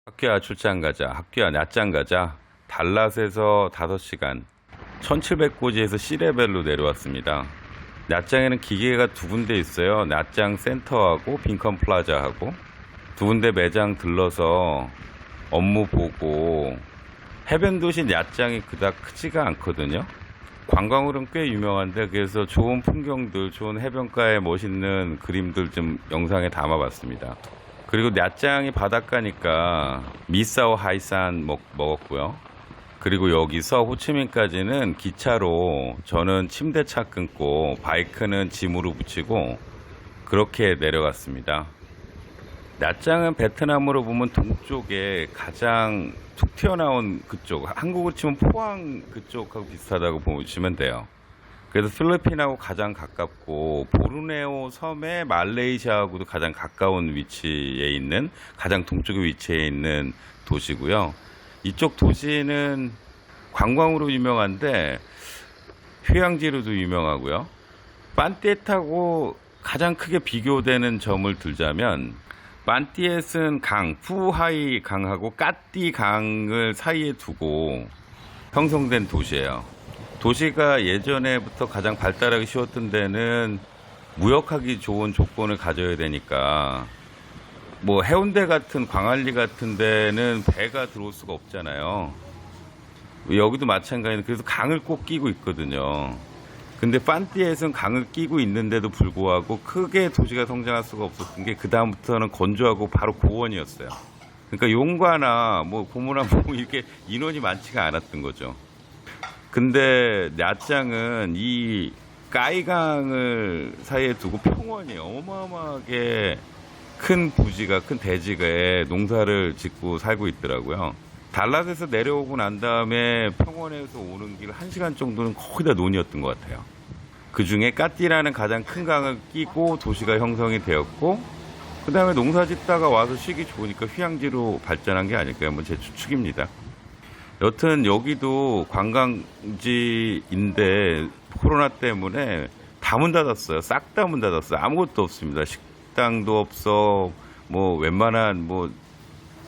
학교야 출장 가자, 학교야 낮장 가자. 달랏에서 5시간 1700고지에서 C레벨로 내려왔습니다. 낮장에는 기계가 두 군데 있어요. 낮장 센터하고 빈컨 플라자하고 두 군데 매장 들러서 업무 보고. 해변 도시 낮장이 그닥 크지가 않거든요. 관광으로는 꽤 유명한데, 그래서 좋은 풍경들, 좋은 해변가에 멋있는 그림들 좀 영상에 담아봤습니다. 그리고 낮장이 바닷가니까 미사오 하이산 먹었고요. 그리고 여기서 호치민까지는 기차로, 저는 침대차 끊고 바이크는 짐으로 붙이고 그렇게 내려갔습니다. 낮장은 베트남으로 보면 동쪽에 가장 툭 튀어나온 그쪽, 한국으로 치면 포항 그쪽하고 비슷하다고 보시면 돼요. 그래서 필리핀하고 가장 가깝고 보르네오 섬에 말레이시아하고도 가장 가까운 위치에 있는, 가장 동쪽에 위치해 있는 도시고요. 이쪽 도시는 관광으로 유명한데 휴양지로도 유명하고요. 반띠엣하고 가장 크게 비교되는 점을 들자면, 반띠엣은 강, 푸하이 강하고 까띠 강을 사이에 두고 형성된 도시예요. 도시가 예전에부터 가장 발달하기 쉬웠던 데는 무역하기 좋은 조건을 가져야 되니까, 뭐 해운대 같은, 광안리 같은 데는 배가 들어올 수가 없잖아요. 여기도 마찬가지인데, 그래서 강을 꼭 끼고 있거든요. 근데 반띠엣은 강을 끼고 있는데도 불구하고 크게 도시가 성장할 수가 없었던 게, 그 다음부터는 건조하고 바로 고원이었어요. 그러니까 용과나 뭐 고무나 뭐 이렇게 인원이 많지가 않았던 거죠. 근데 낮장은 이 까이강을 사이에 두고 평원이 어마어마하게 큰 부지가, 큰 대지에 농사를 짓고 살고 있더라고요. 달랏에서 내려오고 난 다음에 평원에서 오는 길 1시간 정도는 거의 다 논이었던 것 같아요. 그 중에 까띠라는 가장 큰 강을 끼고 도시가 형성이 되었고, 그 다음에 농사 짓다가 와서 쉬기 좋으니까 휴양지로 발전한 게 아닐까요? 뭐 제 추측입니다. 여튼 여기도 관광지인데 코로나 때문에 다 문 닫았어요. 싹 다 문 닫았어요. 아무것도 없습니다. 식당도 없어. 뭐 웬만한 뭐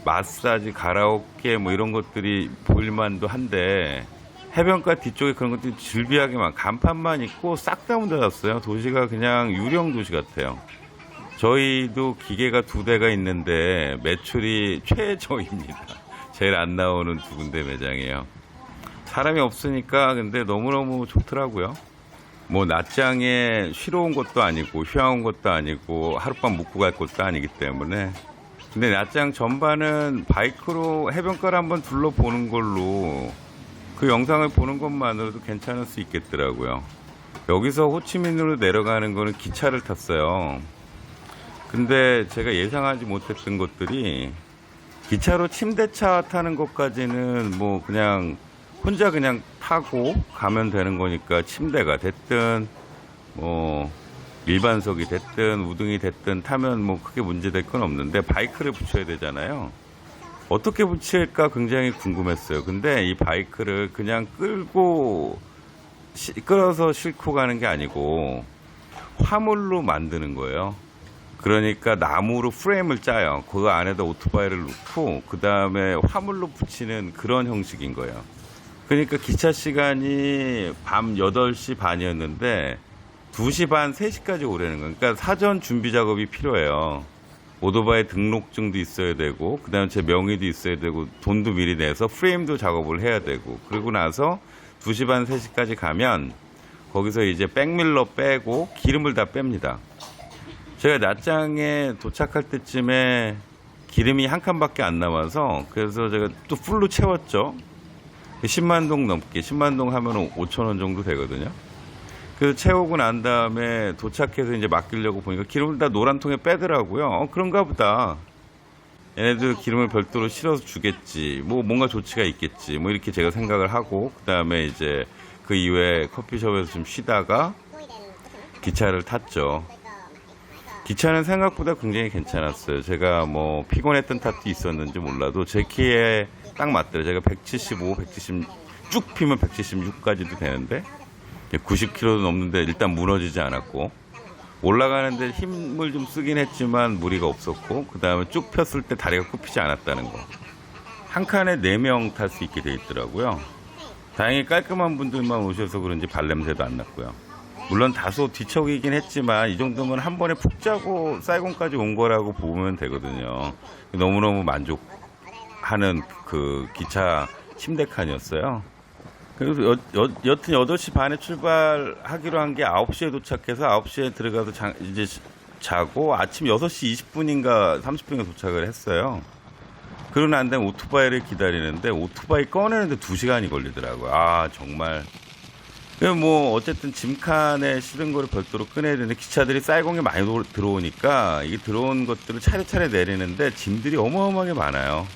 마사지, 가라오케 뭐 이런 것들이 보일만도 한데, 해변가 뒤쪽에 그런 것들이 즐비하게만 간판만 있고 싹 다 문 닫았어요. 도시가 그냥 유령 도시 같아요. 저희도 기계가 2대가 있는데 매출이 최저입니다. 제일 안 나오는 2군데 매장이에요. 사람이 없으니까 근데 너무너무 좋더라고요. 뭐 낮장에 쉬러 온 것도 아니고 휴양 온 것도 아니고 하룻밤 묵고 갈 것도 아니기 때문에. 근데 낮장 전반은 바이크로 해변가를 한번 둘러보는 걸로, 그 영상을 보는 것만으로도 괜찮을 수 있겠더라고요. 여기서 호치민으로 내려가는 거는 기차를 탔어요. 근데 제가 예상하지 못했던 것들이, 기차로 침대차 타는 것까지는 뭐 그냥 혼자 그냥 타고 가면 되는 거니까, 침대가 됐든 뭐 일반석이 됐든 우등이 됐든 타면 뭐 크게 문제될 건 없는데, 바이크를 붙여야 되잖아요. 어떻게 붙일까 굉장히 궁금했어요. 근데 이 바이크를 그냥 끌어서 싣고 가는 게 아니고 화물로 만드는 거예요. 그러니까 나무로 프레임을 짜요. 그 안에다 오토바이를 넣고 그 다음에 화물로 붙이는 그런 형식인 거예요. 그러니까 기차 시간이 밤 8시 반이었는데 2시 반, 3시까지 오라는 거예요. 그러니까 사전 준비 작업이 필요해요. 오토바이 등록증도 있어야 되고, 그 다음에 제 명의도 있어야 되고, 돈도 미리 내서 프레임도 작업을 해야 되고, 그러고 나서 2시 반, 3시까지 가면 거기서 이제 백밀러 빼고 기름을 다 뺍니다. 제가 낮장에 도착할 때쯤에 기름이 한 칸밖에 안 남아서, 그래서 제가 또 풀로 채웠죠. 10만 동 넘게, 10만 동 하면 5,000원 정도 되거든요. 그래서 채우고 난 다음에 도착해서 이제 맡기려고 보니까 기름을 다 노란 통에 빼더라고요. 그런가 보다. 얘네들 기름을 별도로 실어서 주겠지. 뭐 뭔가 조치가 있겠지. 뭐 이렇게 제가 생각을 하고, 그 다음에 이제 그 이후에 커피숍에서 좀 쉬다가 기차를 tas죠. 기차는 생각보다 굉장히 괜찮았어요. 제가 뭐 피곤했던 탓도 있었는지 몰라도 제 키에 딱 맞더라고요. 제가 175, 170, 쭉 피면 176까지도 되는데 90kg도 넘는데 일단 무너지지 않았고, 올라가는데 힘을 좀 쓰긴 했지만 무리가 없었고, 그 다음에 쭉 폈을 때 다리가 굽히지 않았다는 거. 한 칸에 4명 탈 수 있게 돼 있더라고요. 다행히 깔끔한 분들만 오셔서 그런지 발냄새도 안 났고요. 물론 다소 뒤척이긴 했지만 이 정도면 한 번에 푹 자고 사이공까지 온 거라고 보면 되거든요. 너무너무 만족하는 그 기차 침대 칸이었어요. 그래서 여튼 8시 반에 출발하기로 한 게 9시에 도착해서 9시에 들어가서 이제 자고 아침 6시 20분인가 30분에 도착을 했어요. 그러고 난 다음에 오토바이를 기다리는데 오토바이 꺼내는데 2시간이 걸리더라고요. 아, 정말. 뭐 어쨌든 짐칸에 실은 거를 별도로 꺼내야 되는데 기차들이 사이공에 많이 들어오니까 이게 들어온 것들을 차례차례 내리는데 짐들이 어마어마하게 많아요.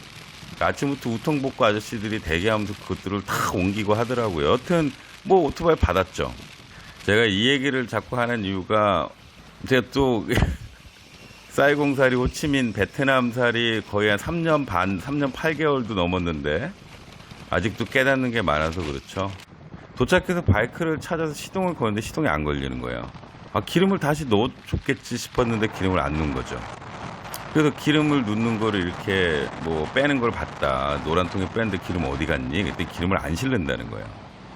아침부터 우통복고 아저씨들이 대기하면서 그것들을 다 옮기고 하더라고요. 여튼 뭐 오토바이 받았죠. 제가 이 얘기를 자꾸 하는 이유가 제가 또 사이공살이, 호치민, 베트남살이 거의 한 3년 반, 3년 8개월도 넘었는데 아직도 깨닫는 게 많아서 그렇죠. 도착해서 바이크를 찾아서 시동을 거는데 시동이 안 걸리는 거예요. 아, 기름을 다시 넣어줬겠지 싶었는데 기름을 안 넣은 거죠. 그래서 기름을 넣는 거를 이렇게 뭐 빼는 걸 봤다. 노란 통에 뺐는데 기름 어디 갔니? 그때 기름을 안 실른다는 거예요.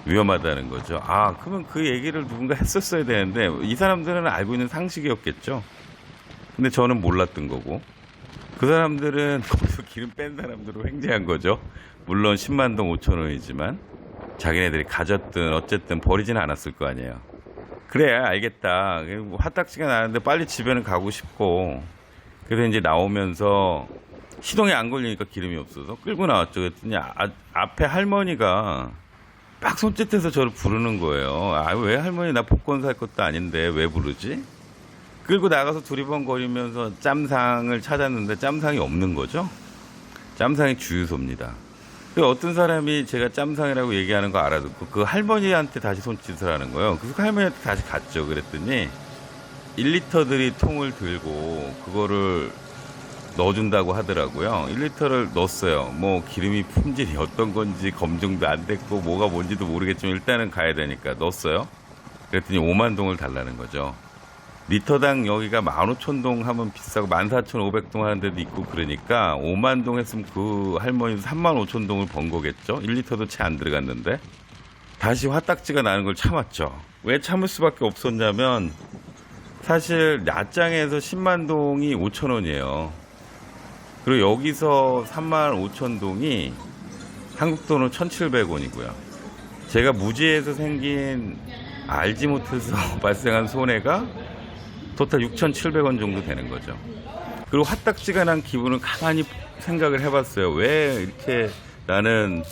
위험하다는 거죠. 아, 그러면 그 얘기를 누군가 했었어야 되는데 이 사람들은 알고 있는 상식이었겠죠. 근데 저는 몰랐던 거고 그 사람들은 거기서 기름 뺀 사람들로 횡재한 거죠. 물론 10만 동 5천 원이지만 자기네들이 가졌든 어쨌든 버리지는 않았을 거 아니에요. 그래, 알겠다. 화딱지가 나는데 빨리 집에는 가고 싶고 그래서 이제 나오면서 시동이 안 걸리니까 기름이 없어서 끌고 나왔죠. 그랬더니 앞에 할머니가 막 손짓해서 저를 부르는 거예요. 아, 왜 할머니, 나 복권 살 것도 아닌데 왜 부르지? 끌고 나가서 두리번거리면서 짬상을 찾았는데 짬상이 없는 거죠. 짬상이 주유소입니다. 어떤 사람이 제가 짬상이라고 얘기하는 거 알아듣고 그 할머니한테 다시 손짓을 하는 거예요. 그래서 그 할머니한테 다시 갔죠. 그랬더니 1리터들이 통을 들고 그거를 넣어준다고 하더라고요. 1리터를 넣었어요. 뭐 기름이 품질이 어떤 건지 검증도 안 됐고 뭐가 뭔지도 모르겠지만 일단은 가야 되니까 넣었어요. 그랬더니 5만 동을 달라는 거죠. 리터당 여기가 15,000동 하면 비싸고 14,500동 하는 데도 있고 그러니까 5만 동 했으면 그 할머니도 35,000동을 번 거겠죠. 1리터도 채 안 들어갔는데 다시 화딱지가 나는 걸 참았죠. 왜 참을 수밖에 없었냐면 사실 야장에서 10만 동이 5,000원이에요. 그리고 여기서 35,000동이 한국 돈으로 1,700원이고요. 제가 무지에서 생긴 알지 못해서 발생한 손해가 토탈 6,700원 정도 되는 거죠. 그리고 화딱지가 난 기분을 가만히 생각을 해봤어요. 왜 이렇게 나는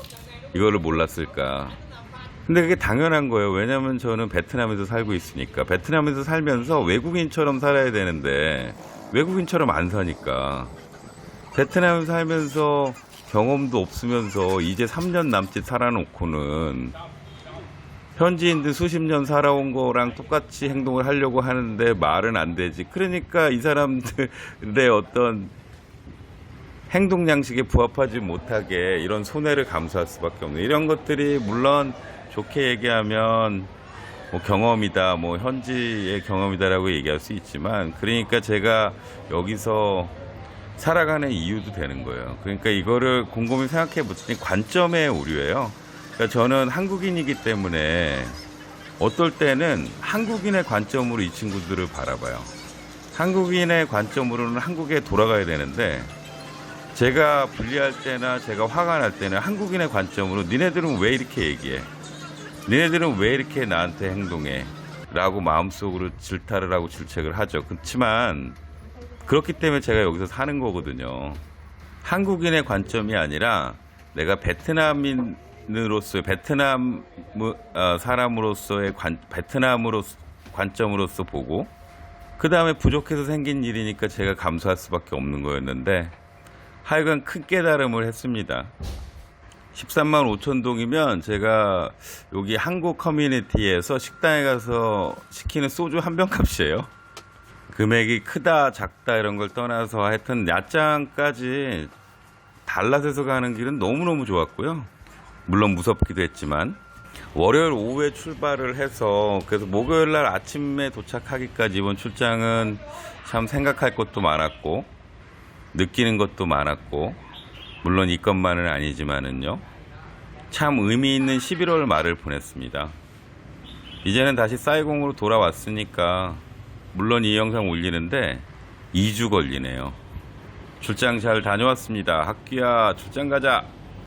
이거를 몰랐을까. 근데 그게 당연한 거예요. 왜냐면 저는 베트남에서 살고 있으니까. 베트남에서 살면서 외국인처럼 살아야 되는데 외국인처럼 안 사니까. 베트남에 살면서 경험도 없으면서 이제 3년 남짓 살아놓고는 현지인들 수십 년 살아온 거랑 똑같이 행동을 하려고 하는데 말은 안 되지. 그러니까 이 사람들의 어떤 행동 양식에 부합하지 못하게 이런 손해를 감수할 수밖에 없는, 이런 것들이 물론 좋게 얘기하면 뭐 경험이다, 뭐 현지의 경험이다라고 얘기할 수 있지만, 그러니까 제가 여기서 살아가는 이유도 되는 거예요. 그러니까 이거를 곰곰이 생각해 보니 관점의 오류예요. 그러니까 저는 한국인이기 때문에 어떨 때는 한국인의 관점으로 이 친구들을 바라봐요. 한국인의 관점으로는 한국에 돌아가야 되는데, 제가 불리할 때나 제가 화가 날 때는 한국인의 관점으로 니네들은 왜 이렇게 얘기해? 니네들은 왜 이렇게 나한테 행동해? 라고 마음속으로 질타를 하고 질책을 하죠. 그렇지만 그렇기 때문에 제가 여기서 사는 거거든요. 한국인의 관점이 아니라 내가 베트남인으로서, 베트남 사람으로서의 베트남으로 관점으로서 보고, 그 다음에 부족해서 생긴 일이니까 제가 감수할 수밖에 없는 거였는데, 하여간 큰 깨달음을 했습니다. 13만 5천 동이면 제가 여기 한국 커뮤니티에서 식당에 가서 시키는 소주 한 병 값이에요. 금액이 크다 작다 이런 걸 떠나서 하여튼 야장까지 달랏에서 가는 길은 너무너무 좋았고요. 물론 무섭기도 했지만 월요일 오후에 출발을 해서, 그래서 목요일날 아침에 도착하기까지 이번 출장은 참 생각할 것도 많았고 느끼는 것도 많았고 물론 이것만은 아니지만은요. 참 의미 있는 11월 말을 보냈습니다. 이제는 다시 사이공으로 돌아왔으니까 물론 이 영상 올리는데 2주 걸리네요. 출장 잘 다녀왔습니다. 학규야, 출장 가자.